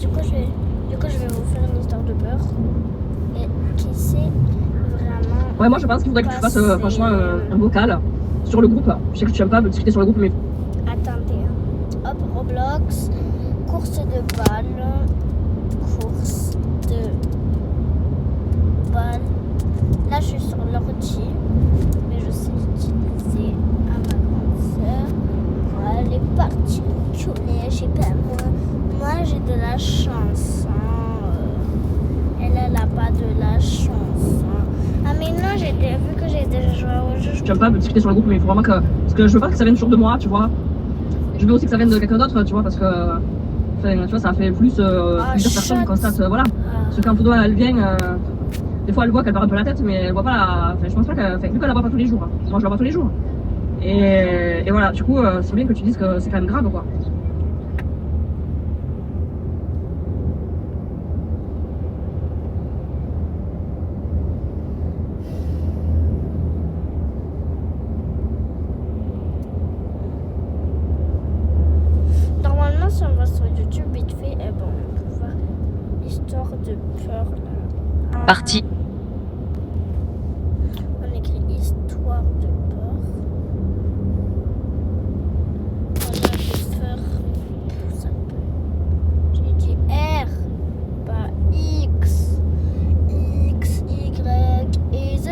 Je vais vous faire une histoire de peur. Et qui sait vraiment. Ouais, moi je pense qu'il faudrait que tu fasses franchement un vocal sur le groupe. Je sais que tu aimes pas me discuter sur le groupe, mais. Attendez. Hop, Roblox. Course de balle. Course de balle. Là, je suis sur l'ordi. Mais je sais utiliser à ma grande sœur. Voilà, elle est partie au collège. Et ben moi j'ai de la chance. Elle a pas de la chance. Ah mais non, vu que j'ai déjà joué au jeu. Tu aimes pas me discuter sur le groupe, mais il faut vraiment que. Parce que je veux pas que ça vienne toujours de moi, tu vois. Je veux aussi que ça vienne de quelqu'un d'autre, tu vois, parce que. Enfin, tu vois, ça fait plusieurs personnes qui constatent. Voilà. Parce que quand Foudo elle vient, des fois elle voit qu'elle perd un peu la tête, mais elle voit pas la. Enfin, je pense pas qu'elle. Enfin, vu qu'elle la voit pas tous les jours. Moi je la vois tous les jours. Et voilà, du coup, c'est bien que tu dises que c'est quand même grave, quoi. Si on va sur YouTube vite fait, et bon, on peut voir l'histoire de peur là. Parti. On écrit histoire de peur. On a de peur. Ça peut. J'ai dit R, pas X. X, Y et Z.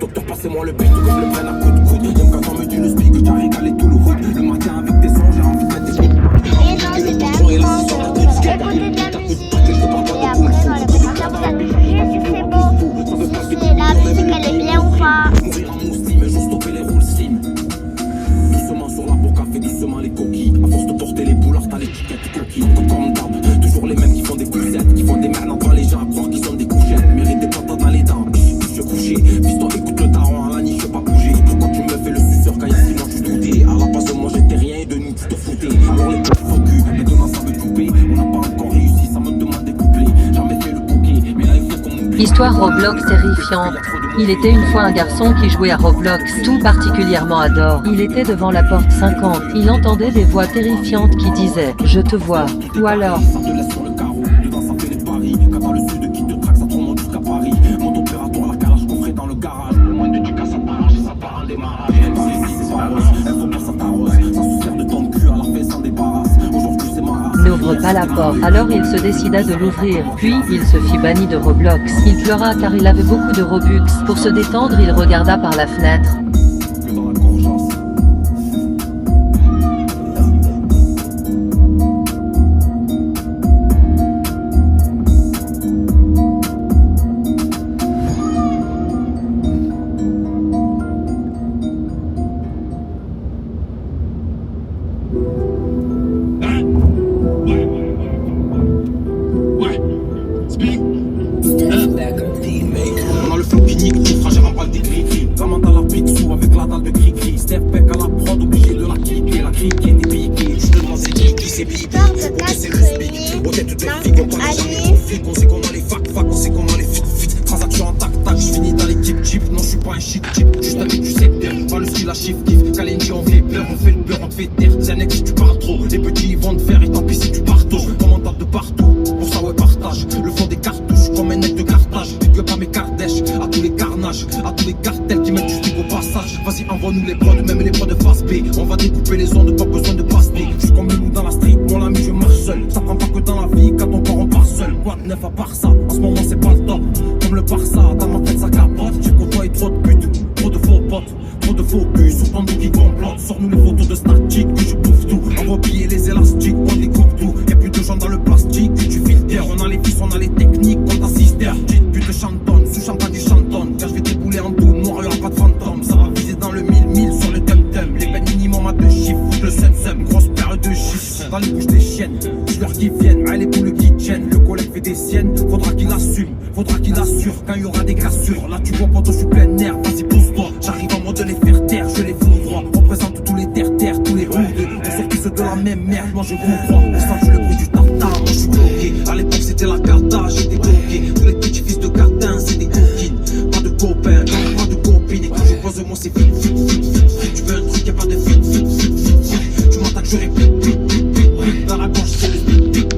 Docteur, passez-moi le beat, que je le prenne à coup de coude. Même quand on me dit le speak, que tu as régalé tout le hood. Le matin avec tes sons, j'ai envie de mettre des coups. Et non, c'était un con, écoutez de la musique. Et après, on va commencer à vous juger si c'est beau. Si la musique elle est bien ou pas. Mourir en mousseline, mais juste stopper les roules slim. Doucement sur la boca, fait doucement les coquilles. À force de porter les boulards, t'as l'étiquette coquille. Comme d'hab, toujours les mêmes qui font des poussettes, qui font des merdes en les gens à croire qu'ils sont des couchettes. Mérite des patates dans les dents. Je couché, fiston écoute le daron à la niche, je veux pas bouger. Pourquoi tu me fais le suceur quand y'a 6 mois tu doutais? À la base de moi j'étais rien et de nous tu te foutais. Alors les petits faux cul, maintenant ça veut couper. On n'a pas encore réussi, ça me demande des couplets. Jamais fait le bouquet, mais là il faut qu'on oublie. Histoire Roblox terrifiante. Il était une fois un garçon qui jouait à Roblox, tout particulièrement adore. Il était devant la porte 50. Il entendait des voix terrifiantes qui disaient « Je te vois » ou alors Ça te laisse sur le carreau, dedans ça fait les paris. Quand dans le sud qui te traque, ça te remonte jusqu'à Paris. Monte opératoire, la calage coffrée dans le garage. Le moins de Ducas, ça t'arrache et ça part en démarrage. Par ici, c'est pas rose, elle faut pas ça t'arrose. Ça se sert de ton cul, à la fin s'en débarrasse. Aujourd'hui, c'est ma race. n'ouvre pas la porte. Alors il se décida de l'ouvrir, puis il se fit banni de Roblox. Il pleura car il avait beaucoup de Robux. Pour se détendre, il regarda par la fenêtre. Que dans la gorgeance. On a le flow qui nique, tout fragile en balle des gris-gris. Ramant à la pique sous avec la dalle de gris-gris. Step back à la prod, obligé de la cliquer. La criquer, des piqués. Je te demande c'est qui c'est bip. Ok, c'est le speak. Au tête de flic, on connaît jamais nos flics. On sait qu'on a les fac, on sait qu'on a les fit. Transaction en tac, je finis dans l'équipe chip. Non, je suis pas un shit chip. Juste un mec du secteur. Pas le style à shift kiff. Kalenji, on fait plein. peur, on fait le peur, on te fait taire. C'est un ex si tu parles trop, les petits ils vont te faire et tant pis si tu pars tôt. Commandant de partout, pour ça ouais partage. Le fond des cartouches, comme un nec de cartage. Big up à mes cardèches, à tous les carnages, à tous les cartels qui mettent du stick au passage. Vas-y envoie-nous les prods, même les prods de face B. On va découper les ondes, pas besoin de pastille. Je suis comme le loup dans la street, mon ami je marche seul. Ça prend pas que dans la vie, quand on part on part seul. Quoi de neuf à part ça, en ce moment c'est pas le top. Comme le Barça, dans ma tête ça capote. J'ai côtoyé trop de putes, trop de faux potes, trop de faux culs. Sur ton dos qui complote, sors-nous les photos de statique, que je bouffe tout. Envoie plier les élastiques, on découpe tout. Y'a plus de gens dans le plastique, que tu filtres. On a les fils, on a les techniques, on t'assiste. Petite pute chantonne, sous champagne du chantonne. Car je vais t'ébouler en tout noir, y'aura pas de fantôme. Ça va viser dans le 1000 sur le tum-tum. Les peines minimum à 2 chiffres, foutre le seum-seum. Grosse paire de chiffres, dans les bouches des chiennes. Dis-leur qu'ils viennent, les poules qui tiennent. Le collègue fait des siennes, faudra qu'il assume, faudra qu'il assure. Quand il y aura des cassures, là tu vois pas, toi je suis plein air. Vas-y pousse-toi, j'arrive en mode les faire taire. Je les fous droit, représente tous les terres-terres, tous les hoodés. On sort tous de la même merde, moi je vous crois. On sent le bruit du tartare, moi je suis bloqué. À l'époque c'était la cata, j'étais bloqué. Tous les petits fils de cartin, c'est des coquines. Pas de copains, pas de copines. Et quand je pose moi c'est vite. Tu veux un truc, y'a pas de vite. Tu m'entends que je répète vite. Dans la gorge c'est le vite.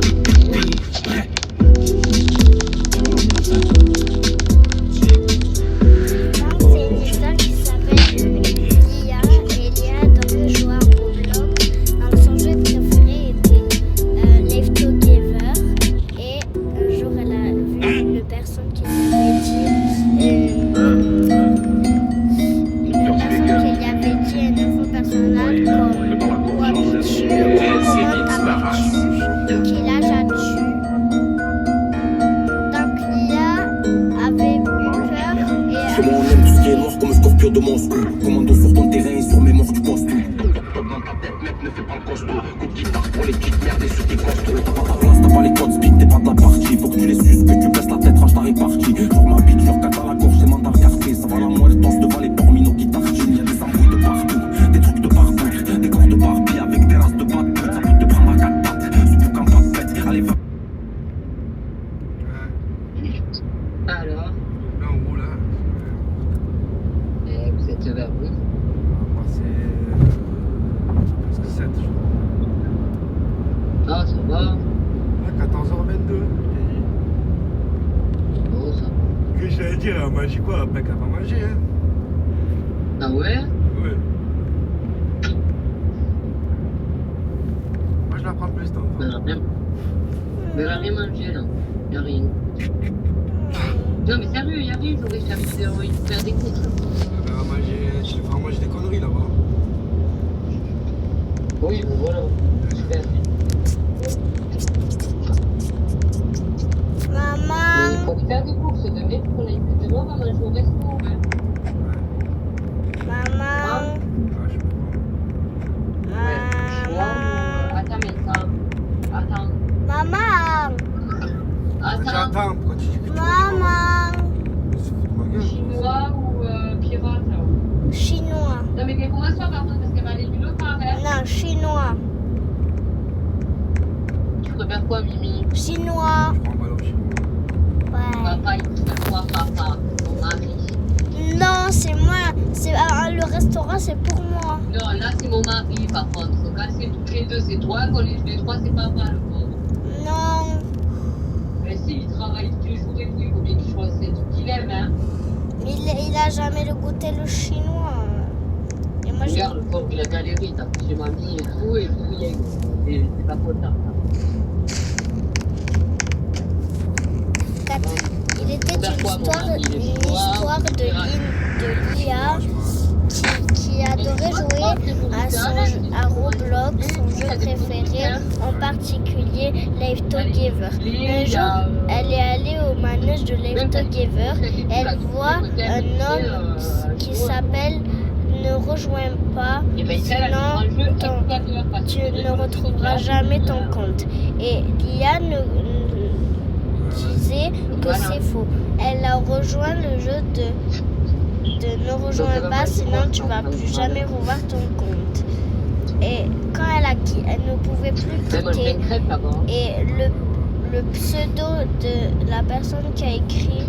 De mon school, commando sur ton terrain et sur mes morts tu postes tout. Dans ta tête mec ne fais pas le costaud. Coup de guitare pour les petites merdes et ceux qui costent. T'as pas ta place, t'as pas les codes speed, t'es pas de la partie. Faut que tu les suces, que tu baisses la tête, range ta répartie. Genre ma bite, leur caca à la gorge, c'est mandat regardé. Ça va la moelle, danse devant les porminos qui tartinent. Y'a des embrouilles de partout, des trucs de partout, des corps de Barbie avec des races de pattes. Ça peut te prendre à 4 pattes, surtout quand pas de pète. Allez va. Alors là en gros là. Vous êtes vers où? C'est presque 7 je crois. Ah ça va. À 14h22. Oh ça va. Que j'allais dire, elle m'a dit quoi? Après qu'elle va manger hein. Ah ouais? Ouais. Moi je la prends plus temps. Mais elle a rien mangé là. Y'a rien. Non mais sérieux, y'a rien, j'aurais envie de faire des courses. Elle va manger, je vais faire manger des conneries là-bas. Oui, bon voilà. Super. Maman. Il faut faire des courses demain pour qu'on aille plus de loin, on va manger au resto. Hein. Maman. Ouais, je peux pas. Ouais, chinois ou... Attends, mais ça... Attends. Maman. J'attends, pourquoi tu dis que tu Maman. se fous de ma gueule? Chinois ou pirate là. Chinois. Non mais qu'elle commence pas par contre parce qu'elle va aller du le part, hein. Non, chinois. Tu préfères quoi, Mimi? Chinois. Je prends mal au chinois. Ouais. Papa, il préfère quoi, papa? Ton mari. Non, c'est moi. C'est le restaurant, c'est pour moi. Non, là c'est mon mari par contre. Quand c'est toutes les deux, c'est toi. Quand les trois, c'est papa le pauvre. Non. Mais si, il travaille tous les jours et tout, il faut bien qu'il choisisse tout qu'il aime, hein. Mais il a jamais le goûté le chinois. Et moi, Regarde, le pauvre, il a galéré, t'as pris chez mamie et tout, c'est pas content. Il était une histoire de Lia qui adorait jouer à Roblox, son jeu préféré, en particulier Life Together. Un jour, elle est allée au manège de Life Together. Elle voit un homme qui s'appelle Ne rejoins pas, sinon tu ne retrouveras jamais ton compte. Et Lia disait que c'est faux. Elle a rejoint le jeu de ne rejoins pas, sinon tu vas plus jamais revoir ton compte. Et quand elle ne pouvait plus cliquer, et le pseudo de la personne qui a écrit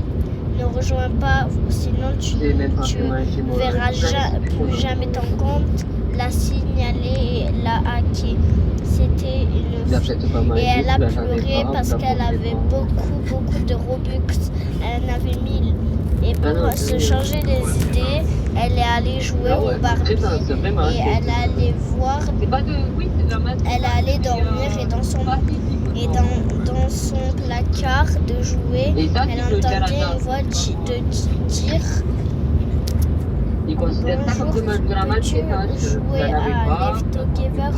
ne rejoins pas, sinon tu verras plus jamais ton compte, l'a signalé et l'a hacké. C'était une fille. Et elle a pleuré parce qu'elle avait beaucoup de Robux. Elle en avait 1000. Et pour se changer les idées, elle est allée jouer au Barbie. Et elle est allée voir. Elle est allée dormir et dans son placard de jouets, elle entendait une voix de dire Ils considèrent ça comme de jouer à Left Together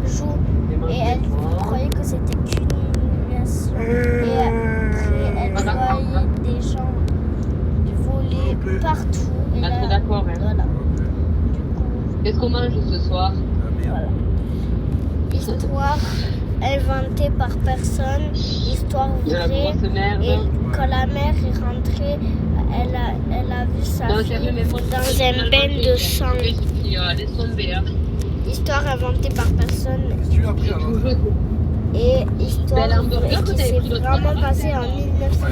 joue. Et elle croyait que c'était qu'une illumination. Et après, elle voyait des gens voler partout. Et là, trop d'accord, hein. Voilà. Du coup, Qu'est-ce qu'on mange ce soir? voilà. Histoire inventée par personne, histoire vraie. Et quand la mère est rentrée, elle a vu sa fille dans un bain de sang. Laisse tomber, hein. Histoire inventée par personne Qu'est-ce que tu as pris alors? et histoire vraie qui s'est vraiment passée en 1900.